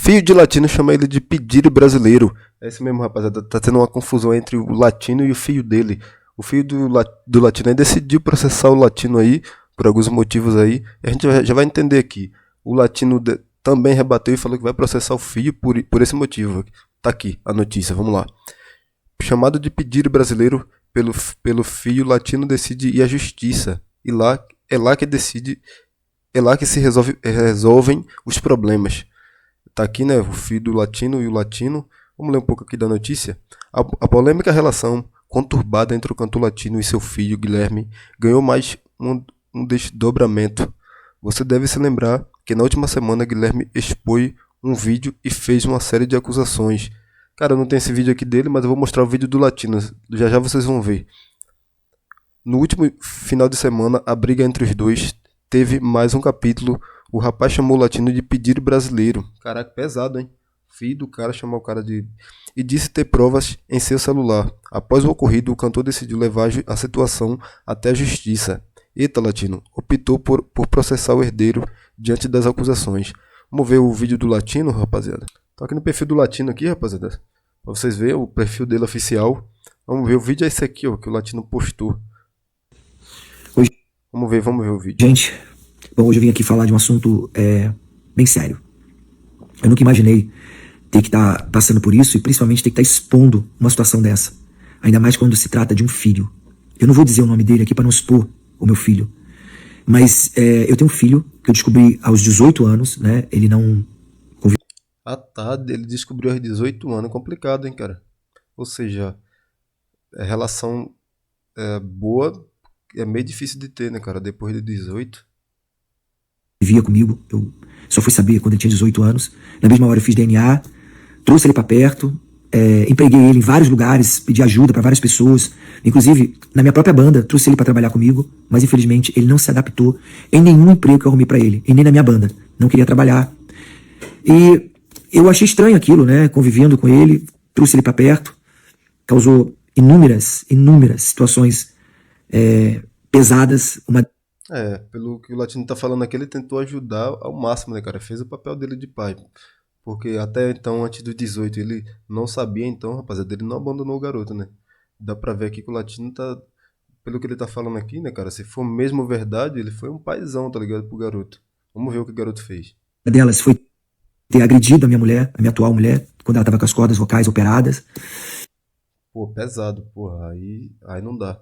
Fio de latino chama ele de pedire brasileiro. É isso mesmo, rapaziada. Tá tendo uma confusão entre o latino e o filho dele. O filho do latino aí decidiu processar o latino aí, por alguns motivos aí. E a gente já vai entender aqui. O latino também rebateu e falou que vai processar o filho por esse motivo. Tá aqui a notícia, vamos lá. Chamado de pedire brasileiro pelo filho, latino decide ir à justiça. E lá é lá que decide, é lá que se resolvem os problemas. Tá aqui, né, o filho do latino e o latino. Vamos ler um pouco aqui da notícia. A polêmica relação conturbada entre o cantor latino e seu filho, Guilherme, ganhou mais um desdobramento. Você deve se lembrar que na última semana Guilherme expôs um vídeo e fez uma série de acusações. Cara, eu não tenho esse vídeo aqui dele, mas eu vou mostrar o vídeo do latino. Já já vocês vão ver. No último final de semana, a briga entre os dois teve mais um capítulo. O rapaz chamou o latino de pedire brasileiro. Caraca, pesado, hein? Filho do cara chamou o cara de... E disse ter provas em seu celular. Após o ocorrido, o cantor decidiu levar a situação até a justiça. Eita, latino. Optou por processar o herdeiro diante das acusações. Vamos ver o vídeo do latino, rapaziada. Tô aqui no perfil do latino aqui, rapaziada. Pra vocês verem o perfil dele oficial. Vamos ver, o vídeo é esse aqui, ó, que o latino postou. Hoje... Vamos ver o vídeo. Gente, bom, hoje eu vim aqui falar de um assunto bem sério. Eu nunca imaginei ter que estar passando por isso e principalmente ter que estar expondo uma situação dessa. Ainda mais quando se trata de um filho. Eu não vou dizer o nome dele aqui para não expor o meu filho. Mas eu tenho um filho que eu descobri aos 18 anos, né? Ele não... Ah tá, ele descobriu aos 18 anos. Complicado, hein, cara? Ou seja, a relação boa é meio difícil de ter, né, cara? Depois de 18. Vivia comigo, eu só fui saber quando ele tinha 18 anos. Na mesma hora eu fiz DNA, trouxe ele pra perto, empreguei ele em vários lugares, pedi ajuda pra várias pessoas, inclusive na minha própria banda, trouxe ele pra trabalhar comigo, mas infelizmente ele não se adaptou em nenhum emprego que eu arrumei pra ele, e nem na minha banda, não queria trabalhar. E eu achei estranho aquilo, né, convivendo com ele, trouxe ele pra perto, causou inúmeras situações pesadas, Pelo que o latino tá falando aqui, ele tentou ajudar ao máximo, né, cara? Fez o papel dele de pai. Porque até então, antes dos 18, ele não sabia, então, rapaziada, ele não abandonou o garoto, né? Dá pra ver aqui que o latino tá... Pelo que ele tá falando aqui, né, cara? Se for mesmo verdade, ele foi um paizão, tá ligado? Pro garoto. Vamos ver o que o garoto fez. Uma delas foi ter agredido a minha mulher, a minha atual mulher, quando ela tava com as cordas vocais operadas. Pô, pesado, porra. Aí não dá.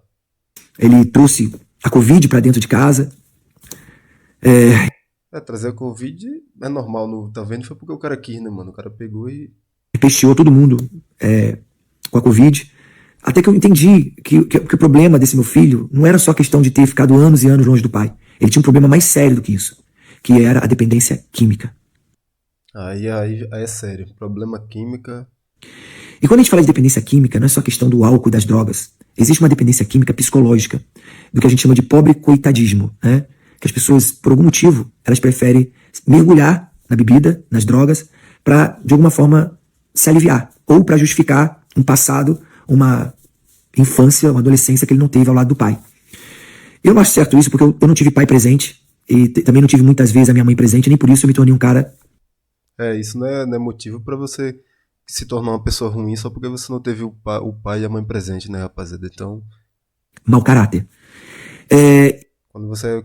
Ele trouxe a Covid pra dentro de casa. Trazer a Covid é normal, tá vendo? Foi porque o cara quis, né, mano? O cara pegou e... Pesteou todo mundo com a Covid. Até que eu entendi que o problema desse meu filho não era só a questão de ter ficado anos e anos longe do pai. Ele tinha um problema mais sério do que isso, que era a dependência química. Aí é sério. Problema química... E quando a gente fala de dependência química, não é só a questão do álcool e das drogas. Existe uma dependência química psicológica, do que a gente chama de pobre coitadismo, né? Que as pessoas, por algum motivo, elas preferem mergulhar na bebida, nas drogas, para, de alguma forma, se aliviar. Ou para justificar um passado, uma infância, uma adolescência que ele não teve ao lado do pai. Eu não acho certo isso, porque eu não tive pai presente, e também não tive muitas vezes a minha mãe presente, nem por isso eu me tornei um cara... Isso não é motivo pra você se tornar uma pessoa ruim só porque você não teve o pai e a mãe presente, né, rapaziada? Então... mau caráter. Quando você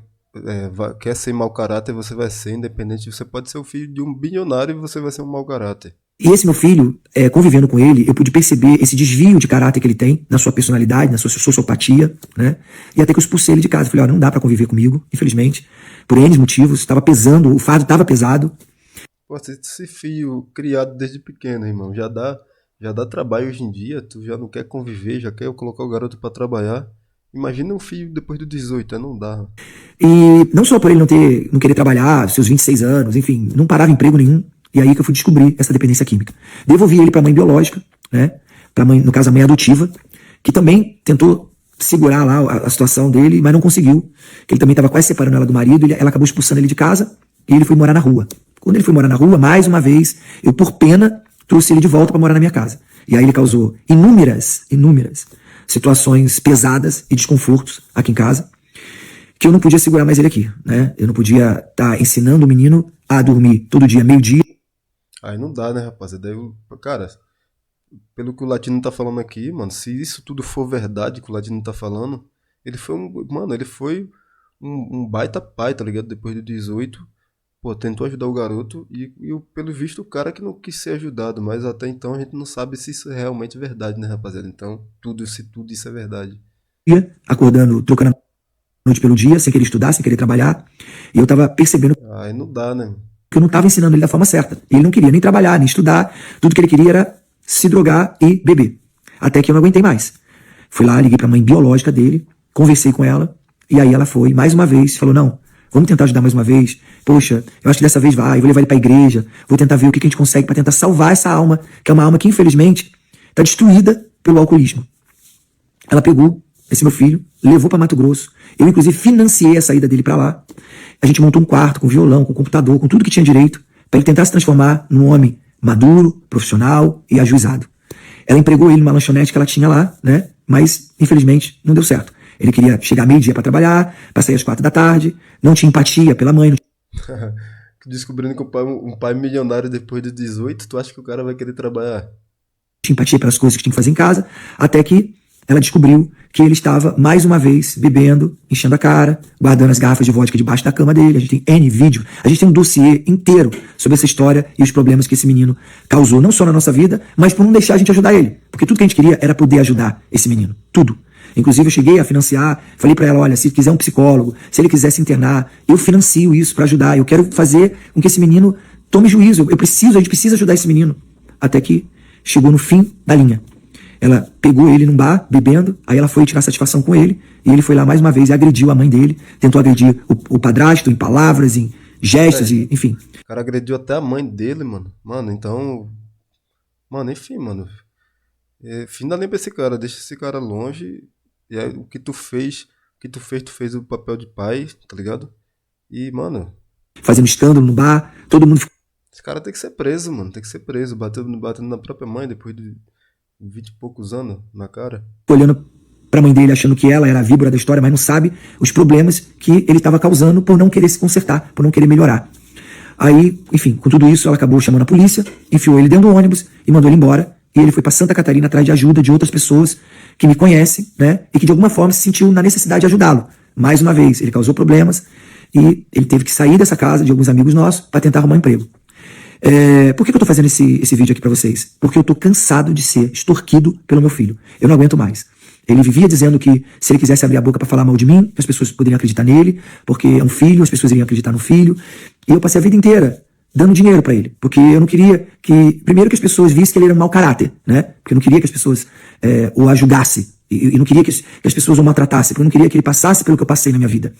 quer ser mau caráter, você vai ser independente. Você pode ser o filho de um bilionário e você vai ser um mau caráter. E esse meu filho, convivendo com ele, eu pude perceber esse desvio de caráter que ele tem na sua personalidade, na sua sociopatia, né? E até que eu expulsei ele de casa. Falei, não dá pra conviver comigo, infelizmente. Por N motivos, estava pesando, o fardo estava pesado. Pô, esse filho criado desde pequeno, irmão, já dá trabalho hoje em dia. Tu já não quer conviver, já quer colocar o garoto pra trabalhar. Imagina um filho depois dos 18, não dá. E não só por ele não querer trabalhar, seus 26 anos, enfim, não parava em emprego nenhum. E aí que eu fui descobrir essa dependência química. Devolvi ele pra mãe biológica, né? Pra mãe, no caso, a mãe adotiva, que também tentou segurar lá a situação dele, mas não conseguiu. Que ele também estava quase separando ela do marido, ela acabou expulsando ele de casa e ele foi morar na rua. Quando ele foi morar na rua, mais uma vez, eu, por pena, trouxe ele de volta pra morar na minha casa. E aí ele causou inúmeras situações pesadas e desconfortos aqui em casa, que eu não podia segurar mais ele aqui, né? Eu não podia estar ensinando o menino a dormir todo dia, meio-dia. Aí não dá, né, rapaziada? Cara, pelo que o Latino tá falando aqui, mano, se isso tudo for verdade que o Latino tá falando, ele foi um. Mano, ele foi um baita pai, tá ligado? Depois de 18, pô, tentou ajudar o garoto pelo visto, o cara que não quis ser ajudado, mas até então a gente não sabe se isso é realmente verdade, né, rapaziada? Então, se tudo isso é verdade. Dia, acordando, trocando a noite pelo dia, sem querer estudar, sem querer trabalhar. E eu tava percebendo Aí não dá, né? que eu não tava ensinando ele da forma certa. Ele não queria nem trabalhar, nem estudar. Tudo que ele queria era se drogar e beber. Até que eu não aguentei mais. Fui lá, liguei pra mãe biológica dele, conversei com ela, e aí ela foi, mais uma vez, falou, não, vamos tentar ajudar mais uma vez. Poxa, eu acho que dessa vez vai, vou levar ele pra igreja, vou tentar ver o que a gente consegue pra tentar salvar essa alma, que é uma alma que, infelizmente, tá destruída pelo alcoolismo. Ela pegou esse meu filho, levou pra Mato Grosso. Eu, inclusive, financiei a saída dele pra lá. A gente montou um quarto com violão, com computador, com tudo que tinha direito, pra ele tentar se transformar num homem maduro, profissional e ajuizado. Ela empregou ele numa lanchonete que ela tinha lá, né? Mas, infelizmente, não deu certo. Ele queria chegar meio-dia pra trabalhar, pra sair às 4 da tarde, não tinha empatia pela mãe, não Descobrindo que um pai milionário depois de 18, tu acha que o cara vai querer trabalhar? tinha empatia pelas coisas que tinha que fazer em casa, até que ela descobriu que ele estava, mais uma vez, bebendo, enchendo a cara, guardando as garrafas de vodka debaixo da cama dele. A gente tem N vídeo, a gente tem um dossiê inteiro sobre essa história e os problemas que esse menino causou, não só na nossa vida, mas por não deixar a gente ajudar ele. Porque tudo que a gente queria era poder ajudar esse menino. Tudo. Inclusive, eu cheguei a financiar, falei pra ela, olha, se quiser um psicólogo, se ele quiser se internar, eu financio isso pra ajudar. Eu quero fazer com que esse menino tome juízo. A gente precisa ajudar esse menino. Até que chegou no fim da linha. Ela pegou ele num bar, bebendo, aí ela foi tirar satisfação com ele, e ele foi lá mais uma vez e agrediu a mãe dele, tentou agredir o padrasto em palavras, em gestos, É, e, enfim. o cara agrediu até a mãe dele, mano. Mano, então. Mano, enfim, mano. Fim da linha pra esse cara, deixa esse cara longe. E aí, tu fez o papel de pai, tá ligado? E, mano, Fazendo escândalo no bar, todo mundo ficou esse cara tem que ser preso, mano. Tem que ser preso. Batendo na própria mãe depois de 20 e poucos anos na cara. olhando pra mãe dele, achando que ela era a víbora da história, mas não sabe os problemas que ele estava causando por não querer se consertar, por não querer melhorar. Aí, enfim, com tudo isso, ela acabou chamando a polícia, enfiou ele dentro do ônibus e mandou ele embora. E ele foi para Santa Catarina atrás de ajuda de outras pessoas que me conhecem, né? E que de alguma forma se sentiu na necessidade de ajudá-lo. Mais uma vez, ele causou problemas e ele teve que sair dessa casa de alguns amigos nossos para tentar arrumar um emprego. Por que eu tô fazendo esse vídeo aqui pra vocês? Porque eu tô cansado de ser extorquido pelo meu filho. Eu não aguento mais. Ele vivia dizendo que se ele quisesse abrir a boca pra falar mal de mim, as pessoas poderiam acreditar nele, porque é um filho, as pessoas iriam acreditar no filho. E eu passei a vida inteira dando dinheiro pra ele, porque eu não queria primeiro que as pessoas vissem que ele era um mau caráter, né? Porque eu não queria que as pessoas o ajudassem, e não queria que as pessoas o maltratassem, porque eu não queria que ele passasse pelo que eu passei na minha vida.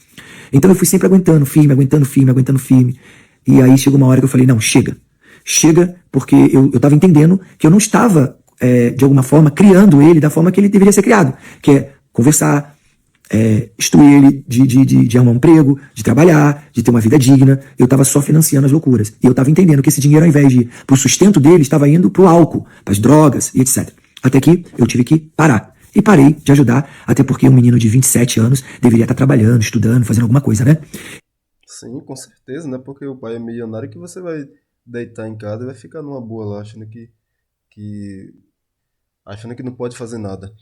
Então eu fui sempre aguentando firme, aguentando firme, aguentando firme. E aí chegou uma hora que eu falei, não, chega. Chega, porque eu estava entendendo que eu não estava, de alguma forma, criando ele da forma que ele deveria ser criado, que é conversar, instruir ele de arrumar um emprego, de trabalhar, de ter uma vida digna. Eu estava só financiando as loucuras. E eu estava entendendo que esse dinheiro, ao invés de ir pro sustento dele, estava indo pro álcool, pras drogas e etc. Até que eu tive que parar. E parei de ajudar, até porque um menino de 27 anos deveria estar trabalhando, estudando, fazendo alguma coisa, né? Sim, com certeza, né? Porque o pai é milionário que você vai deitar em casa e vai ficar numa boa lá, que, achando que não pode fazer nada.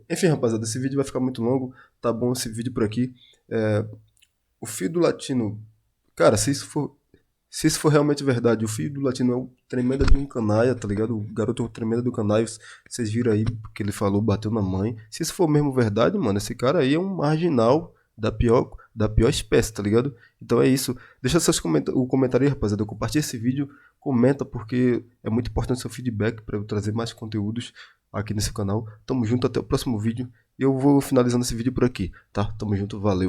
Enfim, rapaziada, esse vídeo vai ficar muito longo. Tá bom esse vídeo por aqui. O filho do Latino, cara, se isso for realmente verdade, o filho do Latino é um tremenda de um canalha, tá ligado? O garoto é um tremenda do canalha. Vocês viram aí que ele falou, bateu na mãe. Se isso for mesmo verdade, mano, esse cara aí é um marginal da pior espécie, tá ligado? Então é isso. Deixa o comentário aí, rapaziada. Compartilha esse vídeo, comenta, porque é muito importante o seu feedback para eu trazer mais conteúdos aqui nesse canal. Tamo junto, até o próximo vídeo. E eu vou finalizando esse vídeo por aqui, tá? Tamo junto, valeu.